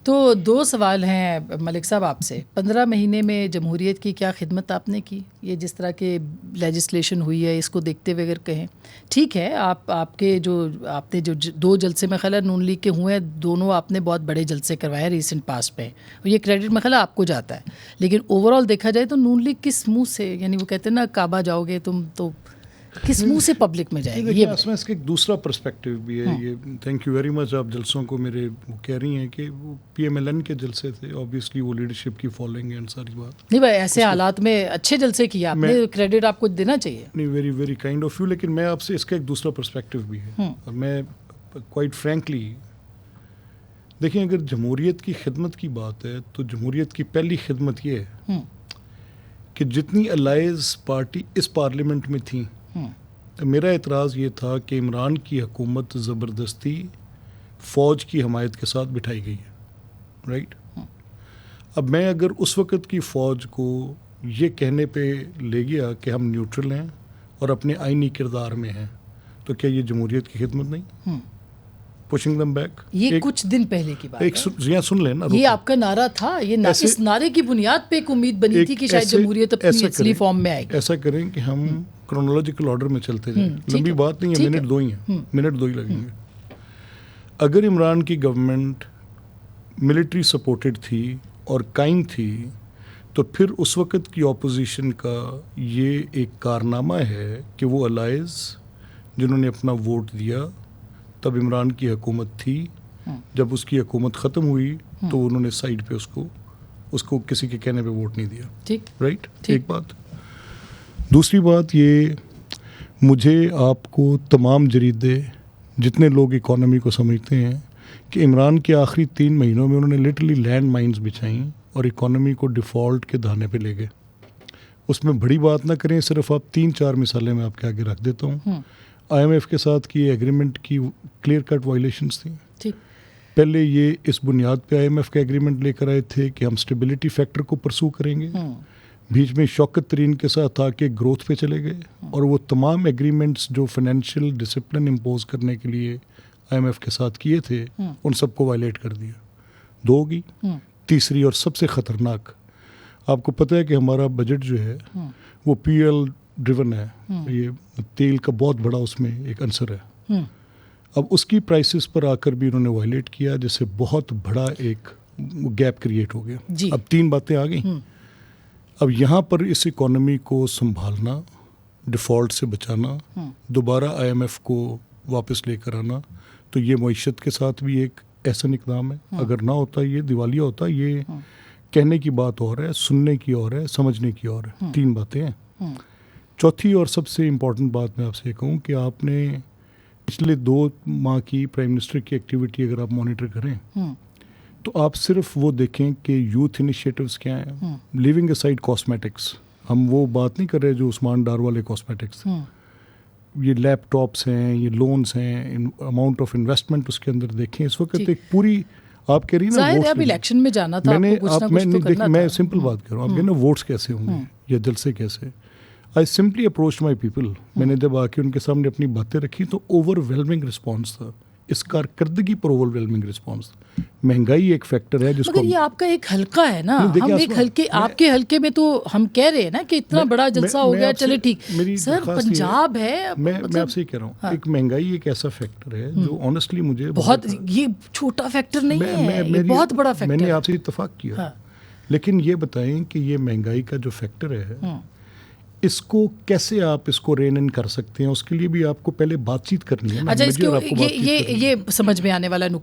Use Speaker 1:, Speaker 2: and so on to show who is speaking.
Speaker 1: تو 2 سوال ہیں ملک صاحب آپ سے. 15 مہینے میں جمہوریت کی کیا خدمت آپ نے کی؟ یہ جس طرح کے لیجسلیشن ہوئی ہے اس کو دیکھتے ہوئے اگر کہیں ٹھیک ہے آپ نے جو 2 جلسے میں خلا نون لیگ کے ہوئے ہیں, دونوں آپ نے بہت بڑے جلسے کروائے ہیں ریسنٹ پاس پہ, اور یہ کریڈٹ میں خلا آپ کو جاتا ہے, لیکن اوور آل دیکھا جائے تو نون لیگ کس منہ سے, یعنی وہ کہتے ہیں نا کعبہ جاؤ گے تم تو کس منہ سے پبلک میں جائے گی؟
Speaker 2: اس میں اس کا ایک دوسرا پرسپیکٹو بھی ہے. یہ تھینک یو ویری مچ, آپ جلسوں کو میرے وہ کہہ رہی ہیں کہ وہ پی ایم ایل این کے جلسے تھے, اوبیسلی وہ لیڈرشپ کی فالوئنگ اینڈ ساری بات.
Speaker 1: نہیں بھائی, ایسے حالات میں اچھے جلسے کیے آپ نے, کریڈٹ آپ کو دینا چاہیے.
Speaker 2: نہیں, very very kind of you, لیکن میں آپ سے اس کا ایک دوسرا پرسپیکٹو بھی ہے. اور میں کوائٹ فرینکلی دیکھیں, اگر جمہوریت کی خدمت کی بات ہے تو جمہوریت کی پہلی خدمت یہ ہے کہ جتنی الائز پارٹی اس پارلیمنٹ میں تھیں, میرا اعتراض یہ تھا کہ عمران کی حکومت زبردستی فوج کی حمایت کے ساتھ بٹھائی گئی ہے, رائٹ. اب میں اگر اس وقت کی فوج کو یہ کہنے پہ لے گیا کہ ہم نیوٹرل ہیں اور اپنے آئینی کردار میں ہیں, تو کیا یہ جمہوریت کی خدمت نہیں؟ Pushing them back.
Speaker 1: یہ کچھ دن پہلے کی بات ہے,
Speaker 2: سن لیں نا,
Speaker 1: یہ آپ کا نعرہ تھا, یہ اس نعرے کی بنیاد پہ ایک امید بنی تھی کہ شاید جمہوریت اپنی اصلی فارم میں آئے گی.
Speaker 2: ایسا کریں کہ ہم کرونالوجیکل آرڈر میں چلتے جائیں, لمبی بات نہیں ہے, منٹ 2 ہی ہیں, منٹ 2 ہی لگیں گے. اگر عمران کی گورنمنٹ ملٹری سپورٹڈ تھی اور قائم تھی, تو پھر اس وقت کی اپوزیشن کا یہ ایک کارنامہ ہے کہ وہ الائز جنہوں نے اپنا ووٹ دیا, تب عمران کی حکومت تھی, جب اس کی حکومت ختم ہوئی تو انہوں نے سائڈ پہ اس کو کسی کے کہنے پہ ووٹ نہیں دیا.
Speaker 1: ٹھیک,
Speaker 2: رائٹ. ایک بات. دوسری بات یہ, مجھے آپ کو تمام جریدے جتنے لوگ اکانومی کو سمجھتے ہیں کہ عمران کے آخری 3 مہینوں میں انہوں نے لٹرلی لینڈ مائنز بچھائیں اور اکانومی کو ڈیفالٹ کے دہانے پہ لے گئے. اس میں بڑی بات نہ کریں, صرف آپ 3-4 مثالیں میں آپ کے آگے رکھ دیتا ہوں. آئی ایم ایف کے ساتھ کی ایگریمنٹ کی کلیئر کٹ وائلیشنس تھیں. پہلے یہ اس بنیاد پہ آئی ایم ایف کا ایگریمنٹ لے کر آئے تھے کہ ہم اسٹیبلٹی فیکٹر کو پرسو کریں گے, بیچ میں شوکت ترین کے ساتھ آ کے گروتھ پہ چلے گئے, اور وہ تمام ایگریمنٹس جو فائنینشیل ڈسپلن امپوز کرنے کے لیے آئی ایم ایف کے ساتھ کیے تھے, ان سب کو وائلیٹ کر دیا. 2 ہوگی. تیسری اور سب سے خطرناک, آپ کو پتہ ہے کہ ہمارا بجٹ جو ہے وہ پی ایل ڈریون ہے, یہ تیل کا بہت بڑا اس میں ایک عنصر ہے. اب اس کی پرائسز پر آ کر بھی انہوں نے وائلیٹ کیا, جس سے بہت بڑا ایک گیپ کریٹ ہو گیا. اب 3 باتیں آ گئیں. اب یہاں پر اس اکانومی کو سنبھالنا, ڈیفالٹ سے بچانا, دوبارہ آئی ایم ایف کو واپس لے کر آنا, تو یہ معیشت کے ساتھ بھی ایک احسن اقدام ہے. اگر نہ ہوتا یہ دیوالیہ ہوتا, یہ کہنے کی بات اور ہے, سننے کی اور ہے, سمجھنے کی اور ہے. 3 باتیں ہیں. چوتھی اور سب سے امپورٹنٹ بات میں آپ سے کہوں کہ آپ نے پچھلے 2 ماہ کی پرائم منسٹر کی ایکٹیویٹی اگر آپ مانیٹر کریں تو آپ صرف وہ دیکھیں کہ یوتھ انیشیٹوز کیا ہیں, لیونگ اسائڈ کاسمیٹکس. ہم وہ بات نہیں کر رہے جو عثمان ڈار والے کاسمیٹکس, یہ لیپ ٹاپس ہیں, یہ لونز ہیں, اماؤنٹ آف انویسٹمنٹ اس کے اندر دیکھیں. اس وقت ایک پوری آپ کہہ رہی نا
Speaker 1: الیکشن میں جانا تھا,
Speaker 2: میں سمپل بات کر رہا ہوں, آپ کہہ نا ووٹس کیسے ہوں گے یا جلسے کیسے. I simply approach my people. میں نے جب آ کے ان کے سامنے اپنی باتیں رکھی تو اوور ویلمنگ رسپانس تھا, اس کارکردگی پر اوور ویلمنگ رسپانس تھا. مہنگائی ایک فیکٹر ہے جس کو,
Speaker 1: مگر یہ آپ کا ایک حلقہ ہے نا, ہم ایک حلقے, آپ کے حلقے میں تو ہم کہہ رہے ہیں نا کہ اتنا بڑا جلسہ ہو گیا, چلے ٹھیک. سر پنجاب ہے,
Speaker 2: میں آپ سے یہ کہہ رہا ہوں, ایک مہنگائی ایک ایسا فیکٹر ہے جو آنیسٹلی مجھے
Speaker 1: بہت, یہ چھوٹا فیکٹر نہیں ہے, یہ بہت بڑا فیکٹر ہے.
Speaker 2: میں نے آپ سے اتفاق کیا, لیکن یہ بتائیں کہ یہ مہنگائی کا جو فیکٹر ہے اس کو کیسے آپ اس کو رین ان کر سکتے ہیں. اس کے لیے بھی آپ کو پہلے بات چیت کرنی ہے نا.
Speaker 1: اچھا, یہ سمجھ میں آنے والا نقطہ